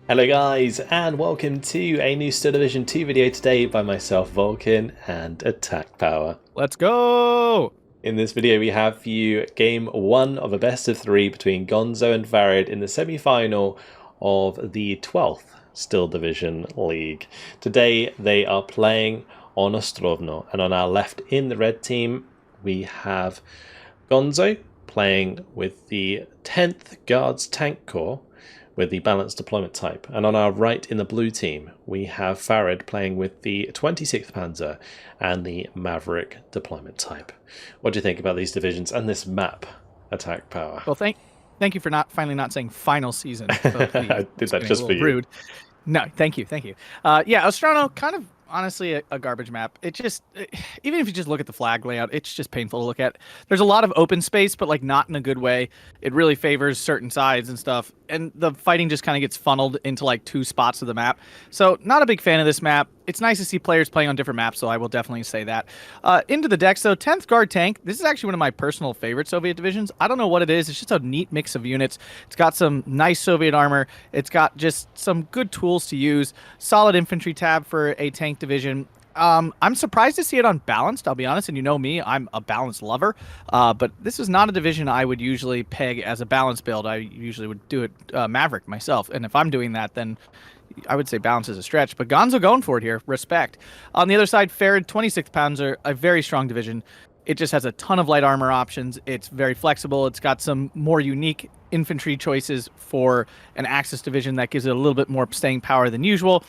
Hello guys, and welcome to a new Steel Division 2 video today by myself, Vulcan, and Attack Power. Let's go! In this video we have for you game 1 of a best of 3 between Gonzo and Farid in the semi-final of the 12th Steel Division League. Today they are playing on Ostrowno, and on our left in the red team we have Gonzo playing with the 10th Guards Tank Corps with the balanced deployment type. And on our right in the blue team, we have Farid playing with the 26th Panzer and the Maverick deployment type. What do you think about these divisions and this map, Attack Power? Well, thank you for finally not saying final season. I did that just for you. Rude. No, thank you. Yeah, Ostrowno, kind of honestly a garbage map. Even if you just look at the flag layout, it's just painful to look at. There's a lot of open space, but like not in a good way. It really favors certain sides and stuff, and the fighting just kind of gets funneled into like two spots of the map. So not a big fan of this map. It's nice to see players playing on different maps, so I will definitely say that. Into the decks, though, 10th Guard Tank. This is actually one of my personal favorite Soviet divisions. I don't know what it is. It's just a neat mix of units. It's got some nice Soviet armor. It's got just some good tools to use. Solid infantry tab for a tank division. I'm surprised to see it unbalanced, I'll be honest, and you know me, I'm a balanced lover, but this is not a division I would usually peg as a balanced build. I usually would do it Maverick myself, and if I'm doing that, then I would say balance is a stretch, but Gonzo going for it here. Respect. On the other side, Farid, 26th Panzer, a very strong division. It just has a ton of light armor options. It's very flexible. It's got some more unique infantry choices for an Axis division that gives it a little bit more staying power than usual.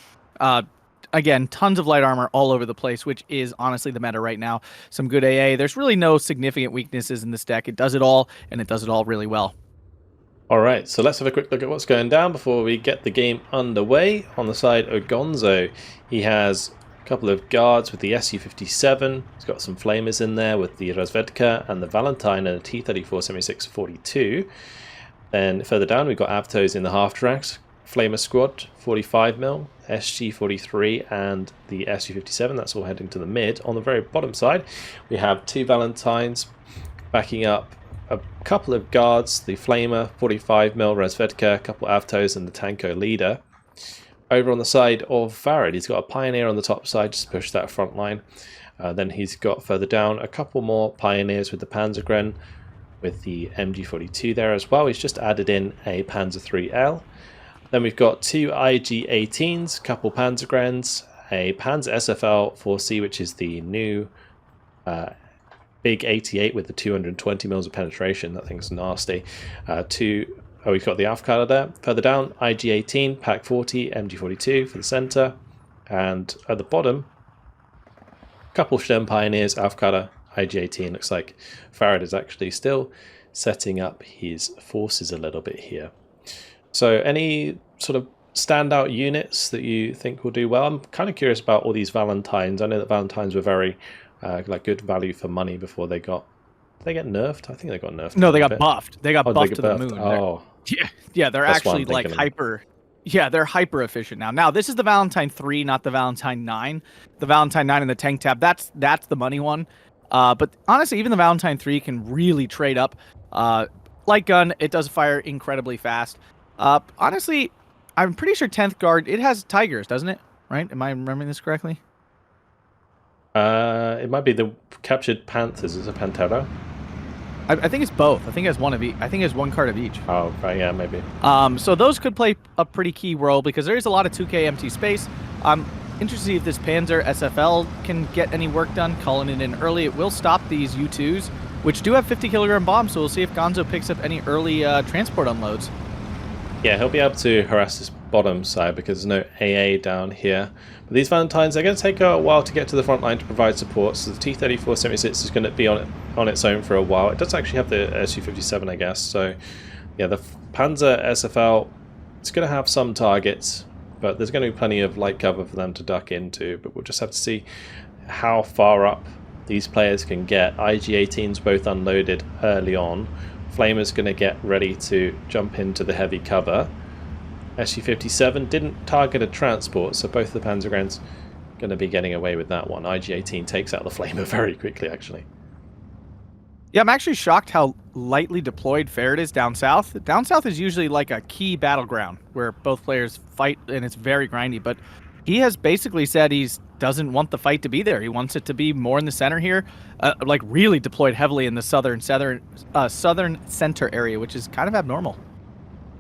Again, tons of light armor all over the place, which is honestly the meta right now. Some good AA. There's really no significant weaknesses in this deck. It does it all, and it does it all really well. Alright, so let's have a quick look at what's going down before we get the game underway. On the side of Gonzo, he has a couple of guards with the Su-57. He's got some flamers in there with the Razvedka and the Valentine and a T-34 76-42. Then further down we've got Avtos in the half-tracks. Flamer Squad, 45mm, SG-43 and the Su-57, that's all heading to the mid. On the very bottom side, we have two Valentines backing up a couple of guards, the Flamer, 45mm, Razvedka, a couple of Avtos and the Tanko Leader. Over on the side of Farid, he's got a Pioneer on the top side just to push that front line. Then he's got further down a couple more Pioneers with the Panzergren, with the MG-42 there as well. He's just added in a Panzer 3L. Then we've got two IG-18s, couple Panzergrens, a Panzer SFL 4C, which is the new big 88 with the 220 mils of penetration. That thing's nasty. We've got the Afkada there. Further down, IG-18, Pak 40, MG-42 for the center. And at the bottom, a couple Sturm Pioneers, Afkada, IG-18. Looks like Farid is actually still setting up his forces a little bit here. So any sort of standout units that you think will do well? I'm kind of curious about all these Valentines. I know that Valentines were very like good value for money before they got... Did they get nerfed? I think they got nerfed. No, they got buffed. They got buffed to the moon. Oh. Yeah, they're actually like hyper... Yeah, they're hyper efficient now. Now, this is the Valentine 3, not the Valentine 9. The Valentine 9 in the tank tab, that's the money one. But honestly, even the Valentine 3 can really trade up. Light gun, it does fire incredibly fast. Honestly, I'm pretty sure 10th Guard, it has Tigers, doesn't it? Right? Am I remembering this correctly? It might be the captured Panthers. Is it Pantera? I think it's both. I think it has one of each. I think it has one card of each. Oh, right, yeah, maybe. So those could play a pretty key role because there is a lot of 2K empty space. I'm interested to see if this Panzer SFL can get any work done. Calling it in early. It will stop these U2s, which do have 50 kilogram bombs, so we'll see if Gonzo picks up any early transport unloads. Yeah, he'll be able to harass this bottom side because there's no AA down here. But these Valentines, they're going to take a while to get to the front line to provide support. So the T-34 76 is going to be on its own for a while. It does actually have the Su-57, I guess. So yeah, the Panzer SFL, it's going to have some targets, but there's going to be plenty of light cover for them to duck into. But we'll just have to see how far up these players can get. IG-18's both unloaded early on. Flamer's going to get ready to jump into the heavy cover. Su-57 didn't target a transport, so both the Panzergrens going to be getting away with that one. IG-18 takes out the Flamer very quickly, actually. Yeah, I'm actually shocked how lightly deployed Farid is down south. Down south is usually like a key battleground where both players fight and it's very grindy, but he has basically said he doesn't want the fight to be there. He wants it to be more in the center here, like really deployed heavily in the southern center area, which is kind of abnormal.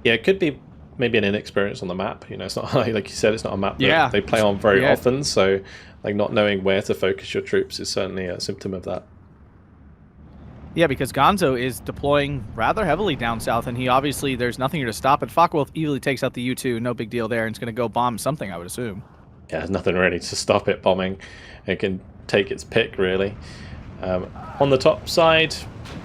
Yeah, it could be maybe an inexperience on the map. You know, it's not like you said, it's not a map that Yeah. they play on very Yeah. often. So, like, not knowing where to focus your troops is certainly a symptom of that. Yeah, because Gonzo is deploying rather heavily down south, and he obviously, there's nothing here to stop it. Focke-Wulf easily takes out the U-2, no big deal there, and it's going to go bomb something, I would assume. Yeah, there's nothing really to stop it bombing. It can take its pick, really. On the top side,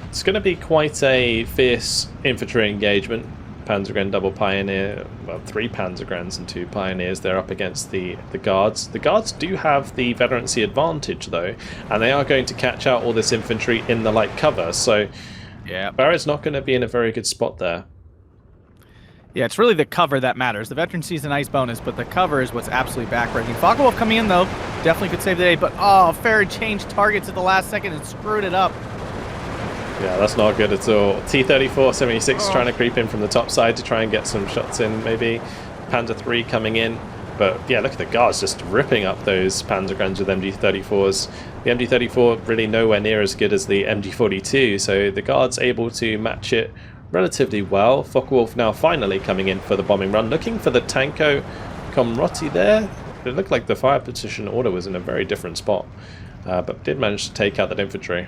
it's going to be quite a fierce infantry engagement. Panzergren double pioneer, well, 3 Panzergrens and 2 pioneers. They're up against the guards. The guards do have the veterancy advantage though, and they are going to catch out all this infantry in the light cover. So Yeah. Farid's not going to be in a very good spot there. Yeah, it's really the cover that matters. The veterancy is a nice bonus, but the cover is what's absolutely backbreaking. Focke-Wulf coming in though, definitely could save the day, but oh, Farid changed targets at the last second and screwed it up. Yeah, that's not good at all. T-34, 76 trying to creep in from the top side to try and get some shots in, maybe. Panzer 3 coming in. But yeah, look at the guards just ripping up those Panzergrens with MG-34s. The MG-34 really nowhere near as good as the MG-42, so the guards able to match it relatively well. Focke-Wulf now finally coming in for the bombing run, looking for the Tanko Komrotti there. It looked like the fire position order was in a very different spot, but did manage to take out that infantry.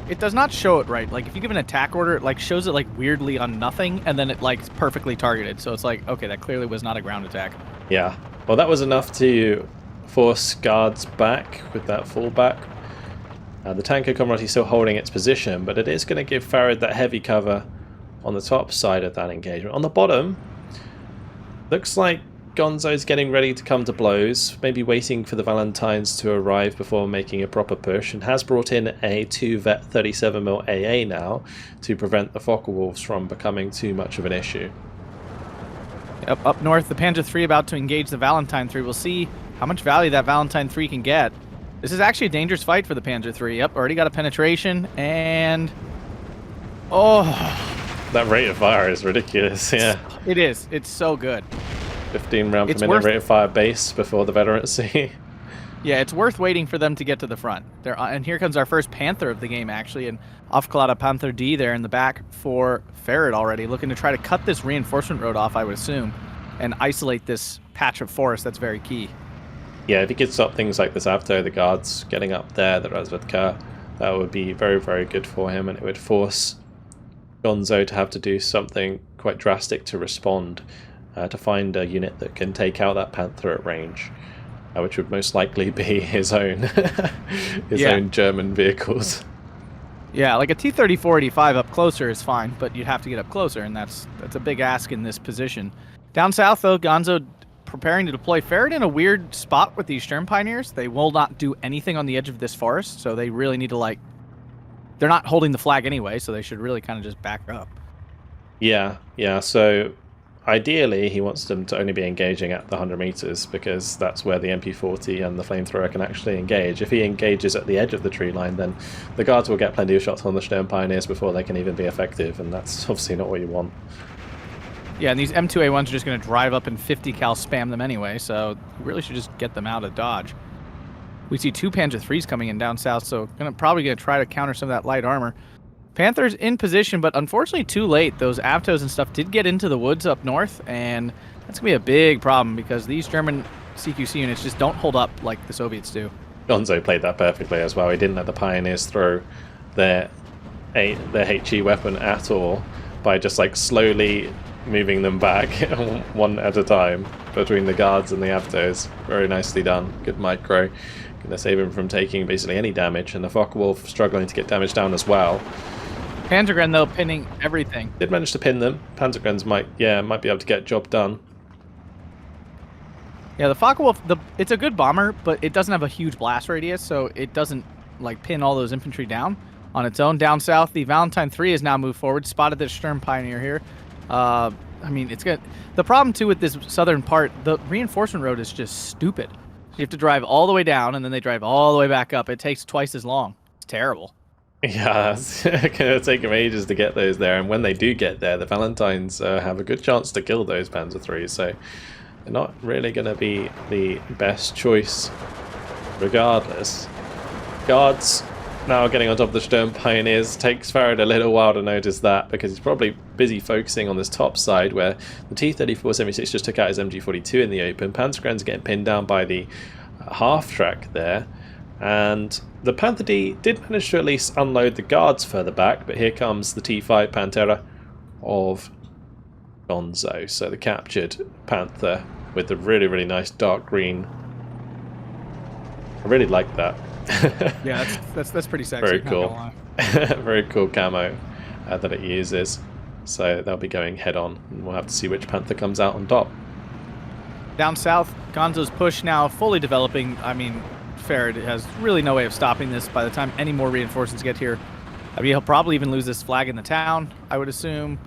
It does not show it right. Like if you give an attack order, it like shows it like weirdly on nothing, and then it like is perfectly targeted. So it's like, okay, that clearly was not a ground attack. Yeah, well that was enough to force guards back with that fallback. The Tanko Komrotti still holding its position, but it is going to give Farid that heavy cover on the top side of that engagement. On the bottom, looks like Gonzo's getting ready to come to blows, maybe waiting for the Valentines to arrive before making a proper push, and has brought in a 2-vet 37mm AA now to prevent the Focke-Wulfs from becoming too much of an issue. Up north, the Panzer 3 about to engage the Valentine 3. We'll see how much value that Valentine 3 can get. This is actually a dangerous fight for the Panzer 3. Yep, already got a penetration, and... oh... that rate of fire is ridiculous, yeah. It is. It's so good. 15 round per minute rate of fire base before the veterancy. Yeah, it's worth waiting for them to get to the front. And here comes our first Panther of the game, actually, and Afklada Panther D there in the back for Farid already, looking to try to cut this reinforcement road off, I would assume, and isolate this patch of forest. That's very key. Yeah, if he could stop things like this Avto, the guards getting up there, the Razvedka, that would be very, very good for him, and it would force Gonzo to have to do something quite drastic to respond, to find a unit that can take out that Panther at range, which would most likely be his own own German vehicles. Yeah, like a T-34-85 up closer is fine, but you'd have to get up closer, and that's a big ask in this position. Down south, though, Gonzo preparing to deploy Farid in a weird spot with these Sturm Pioneers. They will not do anything on the edge of this forest, so they really need to, like... they're not holding the flag anyway, so they should really kind of just back up. Yeah, so ideally he wants them to only be engaging at the 100 meters, because that's where the MP40 and the flamethrower can actually engage. If he engages at the edge of the tree line, then the guards will get plenty of shots on the Sturm Pioneers before they can even be effective, and that's obviously not what you want. Yeah, and these M2A1s are just going to drive up and 50 cal spam them anyway, so you really should just get them out of dodge. We see 2 Panzer 3s coming in down south, so probably going to try to counter some of that light armor. Panthers in position, but unfortunately too late. Those Avtos and stuff did get into the woods up north, and that's going to be a big problem because these German CQC units just don't hold up like the Soviets do. Gonzo played that perfectly as well. He didn't let the Pioneers throw their HE weapon at all by just like slowly moving them back one at a time between the guards and the Avtos. Very nicely done. Good micro. Gonna save him from taking basically any damage, and the Focke-Wulf struggling to get damage down as well. Panzergren, though, pinning everything. Did manage to pin them. Panzergrens might be able to get job done. Yeah, the Focke-Wulf, it's a good bomber, but it doesn't have a huge blast radius, so it doesn't like pin all those infantry down on its own. Down south, the Valentine 3 has now moved forward, spotted the Sturm Pioneer here. I mean, it's good. The problem, too, with this southern part, the reinforcement road is just stupid. You have to drive all the way down, and then they drive all the way back up. It takes twice as long. It's terrible. Yeah, it's going to take them ages to get those there, and when they do get there, the Valentines have a good chance to kill those Panzer IIIs, so they're not really going to be the best choice regardless. Guards now getting on top of the Sturm Pioneers. Takes Farid a little while to notice that, because he's probably busy focusing on this top side where the T-34-76 just took out his MG42 in the open. Panzergren's getting pinned down by the half-track there, and the Panther D did manage to at least unload the guards further back, but here comes the T5 Pantera of Gonzo. So the captured Panther with the really, really nice dark green. I really like that. Yeah, that's pretty sexy. Very cool. Very cool camo that it uses. So they'll be going head on, and we'll have to see which Panther comes out on top. Down south, Gonzo's push now fully developing. I mean, Farid has really no way of stopping this by the time any more reinforcements get here. I mean, he'll probably even lose this flag in the town, I would assume.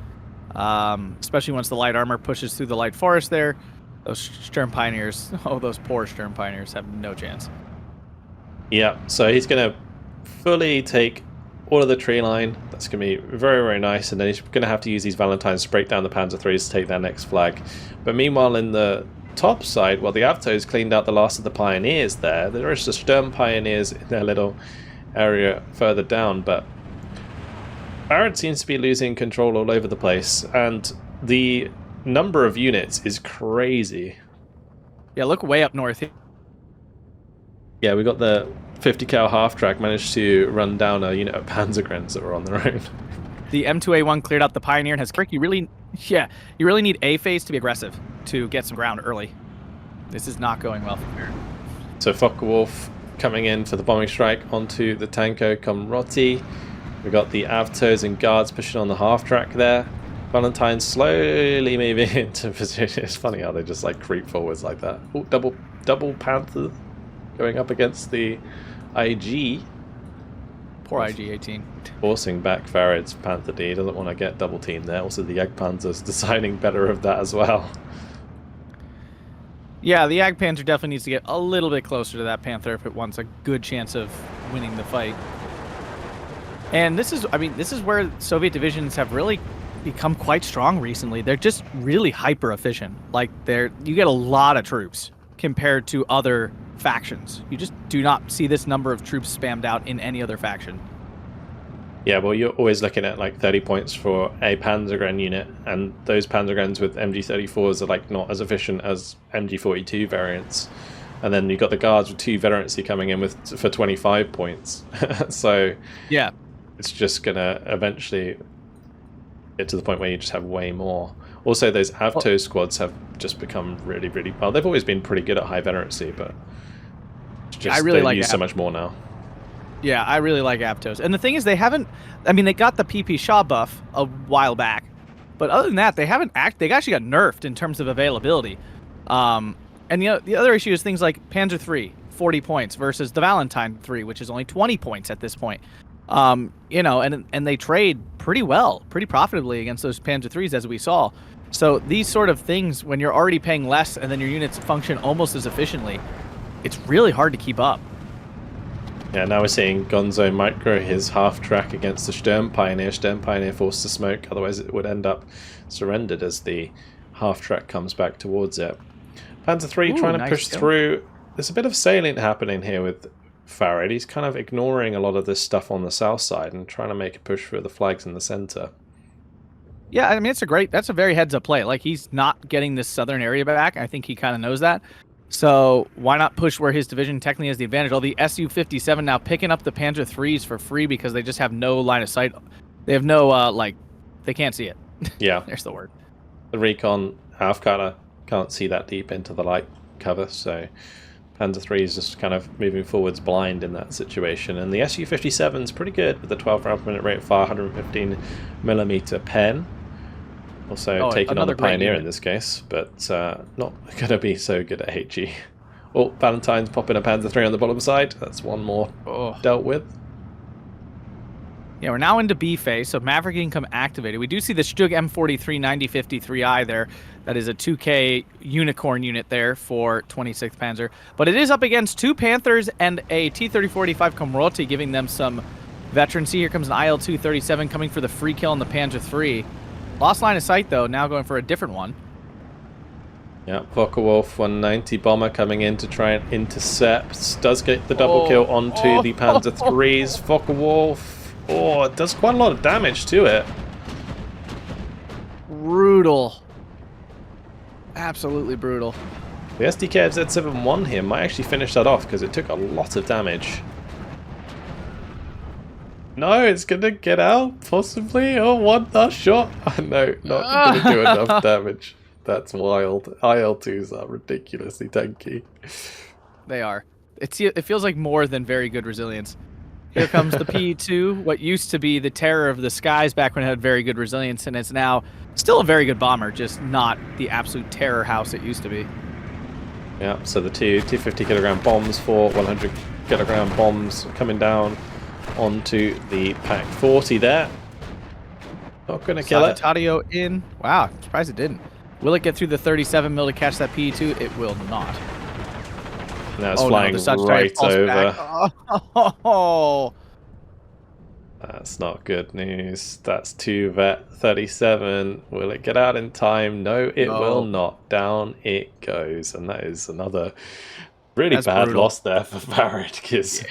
Especially once the light armor pushes through the light forest there. Those Sturm Pioneers, oh, those poor Sturm Pioneers have no chance. Yeah, so he's going to fully take all of the tree line. That's going to be very, very nice. And then he's going to have to use these Valentines to break down the Panzer IIIs to take their next flag. But meanwhile, in the top side, while the Avtos cleaned out the last of the Pioneers there is the Sturm Pioneers in their little area further down. But Farid seems to be losing control all over the place. And the number of units is crazy. Yeah, look way up north here. Yeah, we got the 50 cal half track managed to run down a unit of Panzergrens that were on their own. The M2A1 cleared out the Pioneer and has you really need A phase to be aggressive to get some ground early. This is not going well from here. So Focke-Wulf coming in for the bombing strike onto the Tanko Komroti. We got the Avtos and guards pushing on the half track there. Valentine slowly moving into position. It's funny how they just like creep forwards like that. Ooh, double Panther going up against the IG. Poor IG-18. Forcing back Farid's Panther D. Doesn't want to get double teamed there. Also the Jagdpanzer's deciding better of that as well. Yeah, the Jagdpanzer definitely needs to get a little bit closer to that Panther if it wants a good chance of winning the fight. And this is where Soviet divisions have really become quite strong recently. They're just really hyper efficient. Like you get a lot of troops compared to other factions. You just do not see this number of troops spammed out in any other faction. Yeah, well, you're always looking at like 30 points for a Panzergren unit, and those Panzergrens with MG34s are like not as efficient as MG42 variants. And then you've got the guards with 2 veterancy coming in for 25 points. So yeah, it's just gonna eventually get to the point where you just have way more. Also, those Avto squads have just become really, really well. They've always been pretty good at high veterancy, but just, I really like use so much more now. Yeah, I really like Avtos. And the thing is, they haven't... I mean, they got the PP Shaw buff a while back. But other than that, they haven't... They actually got nerfed in terms of availability. And the other issue is things like Panzer III, 40 points, versus the Valentine III, which is only 20 points at this point. You know, and they trade pretty well, pretty profitably against those Panzer IIIs, as we saw. So these sort of things, when you're already paying less and then your units function almost as efficiently, it's really hard to keep up. Yeah, now we're seeing Gonzo micro his half track against the Sturm Pioneer. Sturm Pioneer forced to smoke, otherwise it would end up surrendered as the half track comes back towards it. Panzer III trying to push through. There's a bit of salient happening here with Farid. He's kind of ignoring a lot of this stuff on the south side and trying to make a push for the flags in the center. Yeah, I mean, that's a very heads-up play. Like, he's not getting this southern area back. I think he kind of knows that. So why not push where his division technically has the advantage? All the Su-57 now picking up the Panzer IIIs for free because they just have no line of sight. They have no, they can't see it. Yeah. There's the word. The recon half cutter can't see that deep into the light cover, so Panzer III is just kind of moving forwards blind in that situation. And the Su-57 is pretty good with the 12 round per minute rate of fire, 115mm pen. Also taking on the Pioneer in this case, but not going to be so good at HE. Oh, Valentine's popping a Panzer III on the bottom side. That's one more dealt with. Yeah, we're now into B phase, so Maverick income activated. We do see the Stug M43 9053I there. That is a 2K unicorn unit there for 26th Panzer. But it is up against 2 Panthers and a T-34-85 Komroti, giving them some Veteran C, here comes an IL-237 coming for the free kill on the Panzer III. Lost line of sight, though, now going for a different one. Yeah, Focke-Wulf 190 bomber coming in to try and intercept. Does get the double kill onto the Panzer III's. Focke-Wulf, it does quite a lot of damage to it. Brutal. Absolutely brutal. The SDK Z71 here might actually finish that off because it took a lot of damage. No, it's going to get out, possibly. Oh, one last shot. No, not going to do enough damage. That's wild. IL-2s are ridiculously tanky. They are. It feels like more than very good resilience. Here comes the P2, what used to be the terror of the skies back when it had very good resilience, and it's now still a very good bomber, just not the absolute terror house it used to be. Yeah, so the 250 kilogram bombs, 100 kilogram bombs coming down onto the Pak 40 there. Not going to kill it. Tadio in. Wow, I'm surprised it didn't. Will it get through the 37 mil to catch that P2? It will not. Now it's flying right over. Oh. That's not good news. That's 2 Vet 37. Will it get out in time? No, it will not. Down it goes. And that is another really bad loss there for Farid, because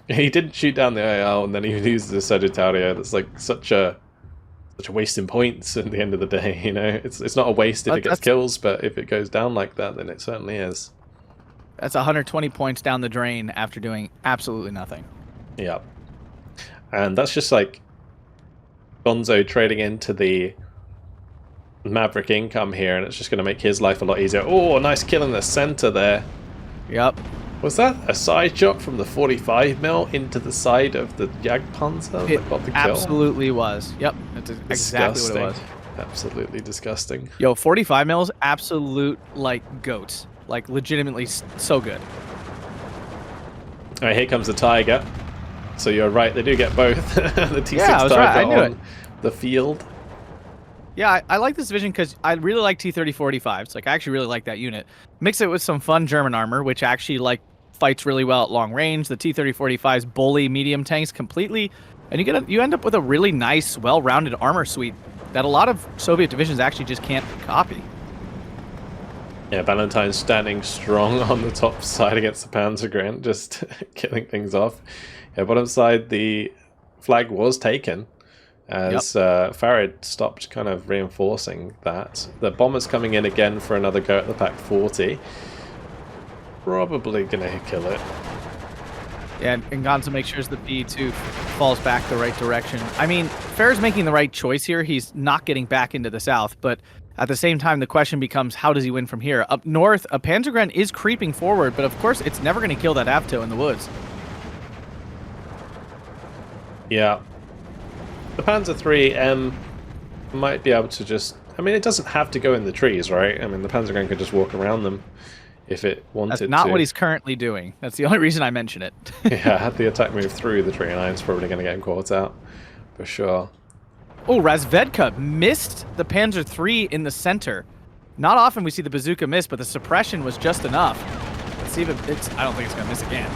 he didn't shoot down the AL and then he loses the Sagittario. That's like such a waste in points at the end of the day, you know? It's not a waste if it gets kills, but if it goes down like that, then it certainly is. That's 120 points down the drain after doing absolutely nothing. Yeah. And that's just like Gonzo trading into the Maverick income here, and it's just going to make his life a lot easier. Oh, nice kill in the center there. Yep. Was that a side shot from the 45 mil into the side of the Jagdpanzer that got the kill? Absolutely was. Yep. That's exactly what it was. Absolutely disgusting. Yo, 45 mils, absolute, like, goats. Like, legitimately so good. Alright, here comes the Tiger. So you're right, they do get both. The T6 Tiger on the field. Yeah, I like this division because I really like T-30-45s. Like, I actually really like that unit. Mix it with some fun German armor, which actually, like, fights really well at long range. The T-30-45s bully medium tanks completely, and you end up with a really nice, well-rounded armor suite that a lot of Soviet divisions actually just can't copy. Yeah, Valentine's standing strong on the top side against the Panzergren, just killing things off. Yeah, bottom side, the flag was taken as Farid stopped kind of reinforcing that. The bomber's coming in again for another go at the Pak 40. Probably going to kill it. Yeah, and Gonzo makes sure the P2 falls back the right direction. I mean, Farid's making the right choice here. He's not getting back into the south, but at the same time, the question becomes, how does he win from here? Up north, a Panzergren is creeping forward, but of course, it's never going to kill that Avto in the woods. Yeah. The Panzer III might be able to just... I mean, it doesn't have to go in the trees, right? I mean, the Panzergren could just walk around them if it wanted to. That's not what he's currently doing. That's the only reason I mention it. Yeah, had the attack move through the tree line, it's probably going to get him caught out. For sure. Oh, Razvedka missed the Panzer III in the center. Not often we see the bazooka miss, but the suppression was just enough. Let's see if it's... I don't think it's going to miss again.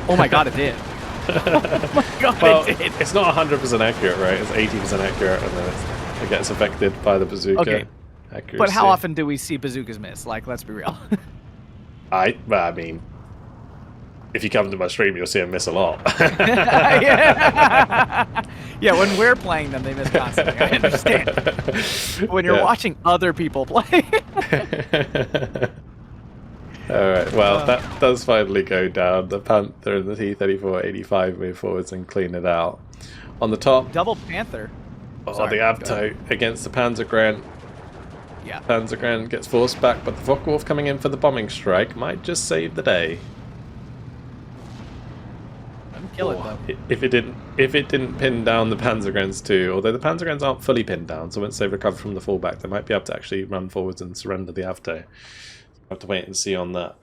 Oh my god, it did. Oh my god, well, it did. It's not 100% accurate, right? It's 80% accurate, and then it gets affected by the bazooka accuracy. But how often do we see bazookas miss? Like, let's be real. I mean, if you come to my stream, you'll see them miss a lot. Yeah, when we're playing them, they miss constantly. I understand. When you're watching other people play. Alright, well, that does finally go down. The Panther and the T-34-85 move forwards and clean it out. On the top... Double Panther. The Avto against the Panzergren. Yeah. Panzergren gets forced back, but the Focke-Wulf coming in for the bombing strike might just save the day. Kill it, though. If it didn't pin down the Panzergrens too, although the Panzergrens aren't fully pinned down, so once they recover from the fallback, they might be able to actually run forwards and surrender the Avto. Have to wait and see on that.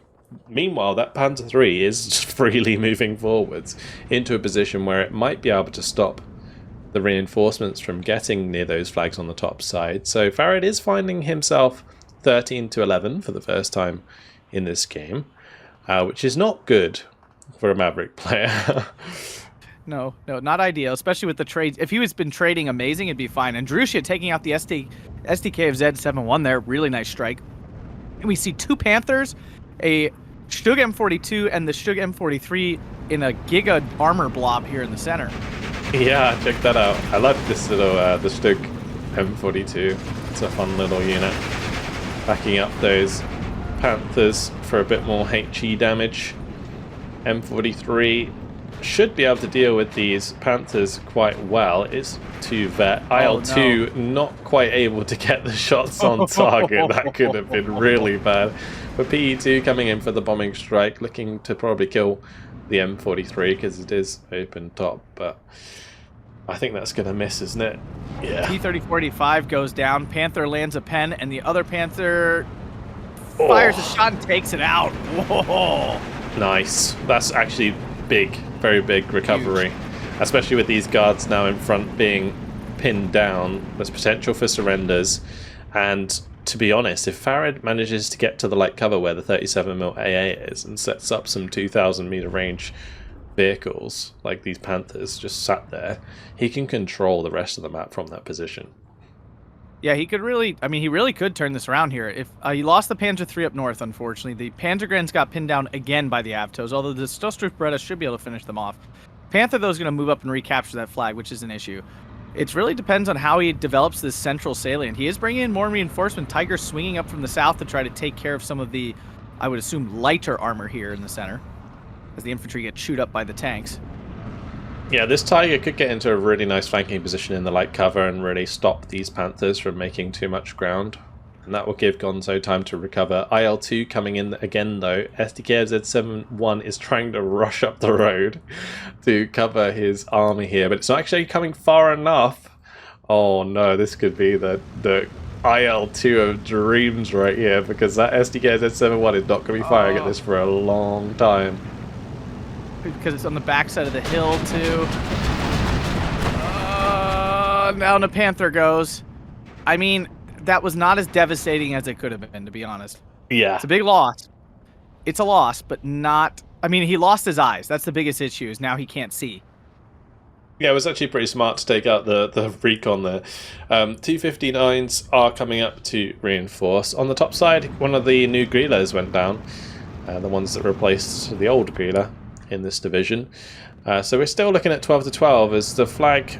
Meanwhile, that Panzer III is just freely moving forwards into a position where it might be able to stop the reinforcements from getting near those flags on the top side. So Farid is finding himself 13-11 for the first time in this game, which is not good for a Maverick player. No, not ideal, especially with the trades. If he was been trading amazing, it'd be fine. And Drusha taking out the SDK of Z7-1 there. Really nice strike. And we see 2 Panthers, a Stug M42 and the Stug M43 in a Giga armor blob here in the center. Yeah, check that out. I love this little, the Stug M42. It's a fun little unit. Backing up those Panthers for a bit more HE damage. M43 should be able to deal with these Panthers quite well. It's 2 vet. IL-2 not quite able to get the shots on target. That could have been really bad. But PE2 coming in for the bombing strike, looking to probably kill the M43 because it is open top. But I think that's going to miss, isn't it? Yeah. T-3045 goes down. Panther lands a pen, and the other Panther fires a shot and takes it out. Whoa! Nice. That's actually big, very big recovery. Huge. Especially with these guards now in front being pinned down. There's potential for surrenders. And to be honest, if Farid manages to get to the light cover where the 37mm AA is and sets up some 2,000 meter range vehicles, like these Panthers just sat there, he can control the rest of the map from that position. Yeah, he could really, I mean, he really could turn this around here. If he lost the Panzer III up north, unfortunately. The Panzergrens got pinned down again by the Avtos, although the Stostrup should be able to finish them off. Panther, though, is going to move up and recapture that flag, which is an issue. It really depends on how he develops this central salient. He is bringing in more reinforcement. Tiger swinging up from the south to try to take care of some of the, I would assume, lighter armor here in the center, as the infantry get chewed up by the tanks. Yeah, this Tiger could get into a really nice flanking position in the light cover and really stop these Panthers from making too much ground. And that will give Gonzo time to recover. IL-2 coming in again, though. SDK of Z7-1 is trying to rush up the road to cover his army here, but it's not actually coming far enough. Oh no, this could be the IL-2 of dreams right here, because that SDK of Z7-1 is not going to be firing at this for a long time. Because it's on the backside of the hill, too. Down the Panther goes. I mean, that was not as devastating as it could have been, to be honest. Yeah. It's a big loss. It's a loss, but not... I mean, he lost his eyes. That's the biggest issue, is now he can't see. Yeah, it was actually pretty smart to take out the recon there. T-59s are coming up to reinforce. On the top side, one of the new Grillas went down. The ones that replaced the old Grilla in this division. So we're still looking at 12 to 12 as the flag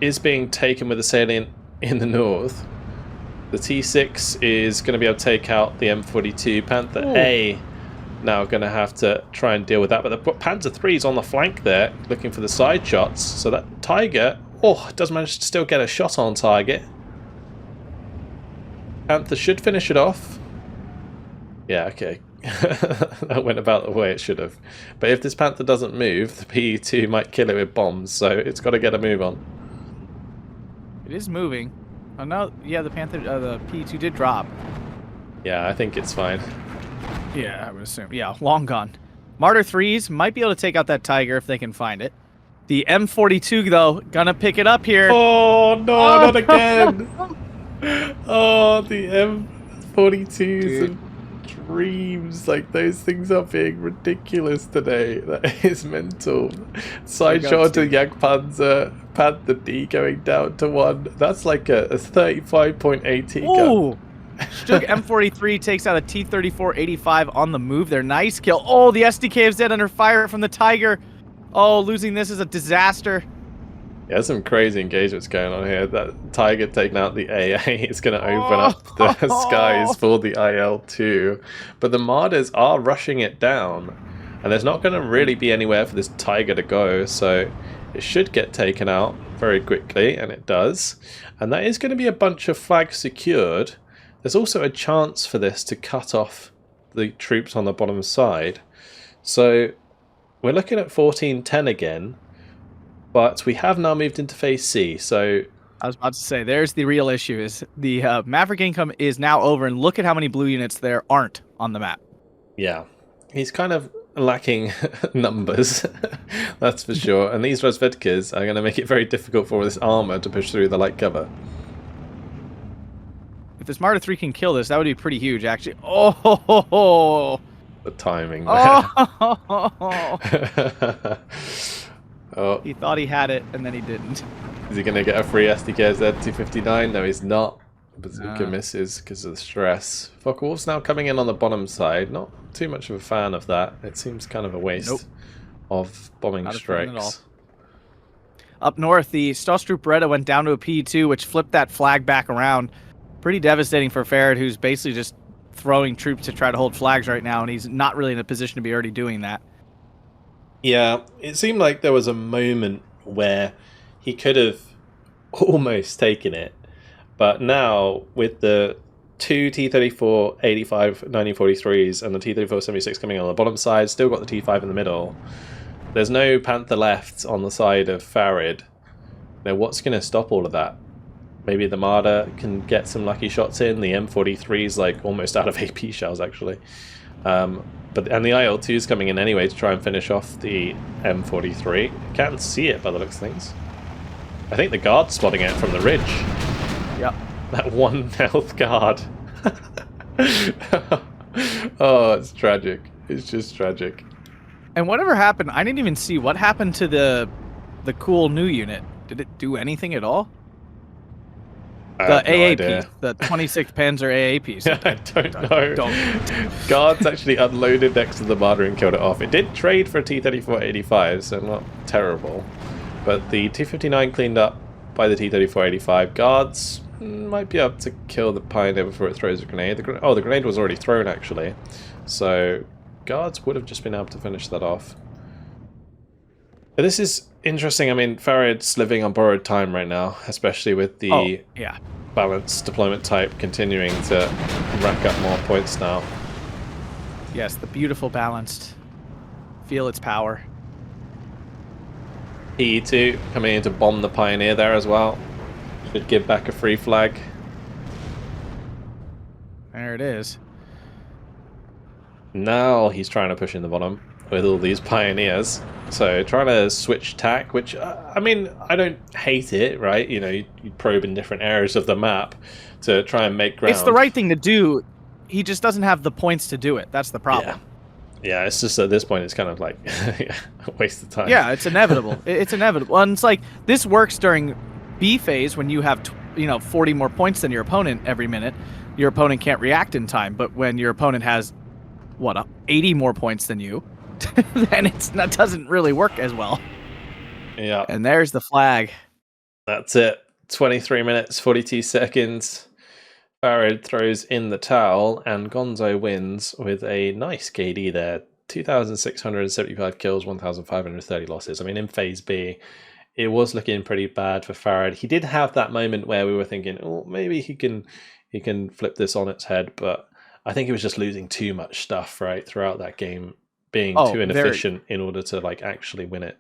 is being taken with the salient in the north. The T6 is going to be able to take out the M42. Panther A now going to have to try and deal with that, but the Panzer III is on the flank there looking for the side shots, so that Tiger does manage to still get a shot on target. Panther should finish it off. Yeah, okay. That went about the way it should have. But if this Panther doesn't move, the PE2 might kill it with bombs, so it's got to get a move on. It is moving. Oh no, yeah, the Panther, the PE2 did drop. Yeah, I think it's fine. Yeah, I would assume. Yeah, long gone. Martyr 3s might be able to take out that Tiger if they can find it. The M42, though, gonna pick it up here. Oh, no, not again. Oh, the M42s and dreams. Like, those things are being ridiculous today. That is mental. Side shot to Jagdpanzer, Panther D going down to 1. That's like a 35.80 gun. Stug M43 takes out a T-34-85 on the move. They're nice kill. Oh, the SDK of Z under fire from the Tiger. Oh, losing this is a disaster. Yeah, there's some crazy engagements going on here. That Tiger taking out the AA is going to open up the skies for the IL-2. But the Martyrs are rushing it down. And there's not going to really be anywhere for this Tiger to go. So it should get taken out very quickly, and it does. And that is going to be a bunch of flags secured. There's also a chance for this to cut off the troops on the bottom side. So we're looking at 14-10 again, but we have now moved into phase C. So I was about to say, there's the real issue, is the Maverick income is now over, and look at how many blue units there aren't on the map. Yeah, he's kind of lacking numbers, that's for sure. And these Razvedkas are going to make it very difficult for this armor to push through the light cover. If this Martyr 3 can kill this, that would be pretty huge, actually. Oh! The timing there. Oh! Oh, He thought he had it, and then he didn't. is he going to get a free SDKZ 259? No, he's not. Bazooka No. misses because of the stress. Focke-Wulf's now coming in on the bottom side. Not too much of a fan of that. It seems kind of a waste Nope. of bombing Not a fan at all. strikes. Up north, the Stosstroop Beretta went down to a P2, which flipped that flag back around. Pretty devastating for Farid, who's basically just throwing troops to try to hold flags right now, and he's not really in a position to be already doing that. Yeah, it seemed like there was a moment where he could have almost taken it, but now with the two T-34 85 1943s and the T-34 76 coming on the bottom side, still got the T5 in the middle. There's no Panther left on the side of Farid. Now, what's going to stop all of that? Maybe the Marder can get some lucky shots in. The M43 is like almost out of AP shells, actually. And the IL-2 is coming in anyway to try and finish off the M43. Can't see it by the looks of things. I think the guard's spotting it from the ridge. Yep. That 1 health guard. Oh, it's tragic. It's just tragic. And whatever happened, I didn't even see what happened to the cool new unit. Did it do anything at all? The AAP, the 26th Panzer AAP. I don't know. Guards actually unloaded next to the Marder and killed it off. It did trade for a T-34-85, so not terrible. But the T-59 cleaned up by the T-34-85. Guards might be able to kill the Pioneer before it throws a grenade. The grenade was already thrown, actually. So Guards would have just been able to finish that off. But this is interesting. I mean, Farid's living on borrowed time right now, especially with the balanced deployment type continuing to rack up more points now. Yes, the beautiful balanced. Feel its power. PE2 coming in to bomb the Pioneer there as well. Should give back a free flag. There it is. Now he's trying to push in the bottom with all these Pioneers. So trying to switch tack, which, I mean, I don't hate it, right? You know, you probe in different areas of the map to try and make ground. It's the right thing to do. He just doesn't have the points to do it. That's the problem. Yeah, it's just at this point, it's kind of like a waste of time. Yeah, it's inevitable. It's inevitable. And it's like, this works during B phase when you have, 40 more points than your opponent every minute. Your opponent can't react in time. But when your opponent has, 80 more points than you, then that doesn't really work as well. Yeah. And there's the flag. That's it. 23 minutes, 42 seconds. Farid throws in the towel, and Gonzo wins with a nice KD there. 2,675 kills, 1,530 losses. I mean, in Phase B, it was looking pretty bad for Farid. He did have that moment where we were thinking, oh, maybe he can flip this on its head, but I think he was just losing too much stuff, right, throughout that game, being too inefficient in order to like actually win it.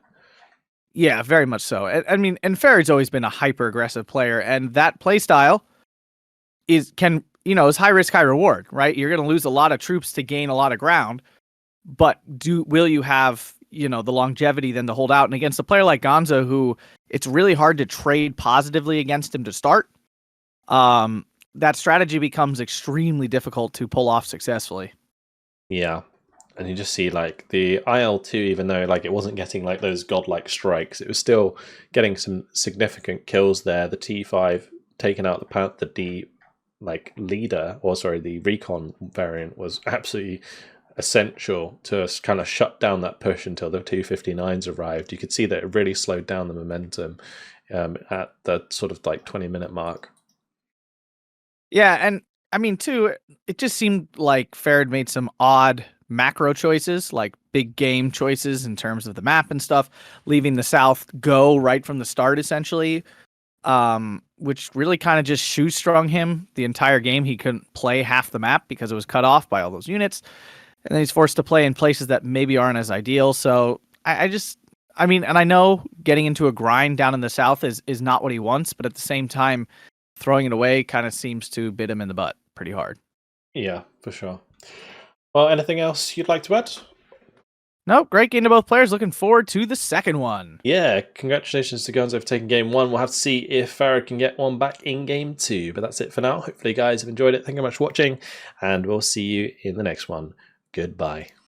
Yeah, very much so. I mean, and Farid's always been a hyper aggressive player, and that play style is high risk, high reward, right? You're going to lose a lot of troops to gain a lot of ground, but will you have the longevity then to hold out? And against a player like Gonzo, who it's really hard to trade positively against him to start, that strategy becomes extremely difficult to pull off successfully. Yeah. And you just see like the IL-2, even though like it wasn't getting like those godlike strikes, it was still getting some significant kills there. The T5 taking out the D leader, the recon variant was absolutely essential to kind of shut down that push until the 259s arrived. You could see that it really slowed down the momentum at the sort of 20-minute mark. Yeah, and I mean too, it just seemed like Farid made some odd macro choices, like big game choices in terms of the map and stuff, leaving the South go right from the start essentially, which really kind of just shoestrung him the entire game. He couldn't play half the map because it was cut off by all those units, and then he's forced to play in places that maybe aren't as ideal. So I mean, and I know getting into a grind down in the South is not what he wants, but at the same time, throwing it away kind of seems to bit him in the butt pretty hard. Yeah, for sure. Well, anything else you'd like to add? Nope, great game to both players. Looking forward to the second one. Yeah, congratulations to Gonzo for taking game one. We'll have to see if Farid can get one back in game two. But that's it for now. Hopefully you guys have enjoyed it. Thank you very much for watching, and we'll see you in the next one. Goodbye.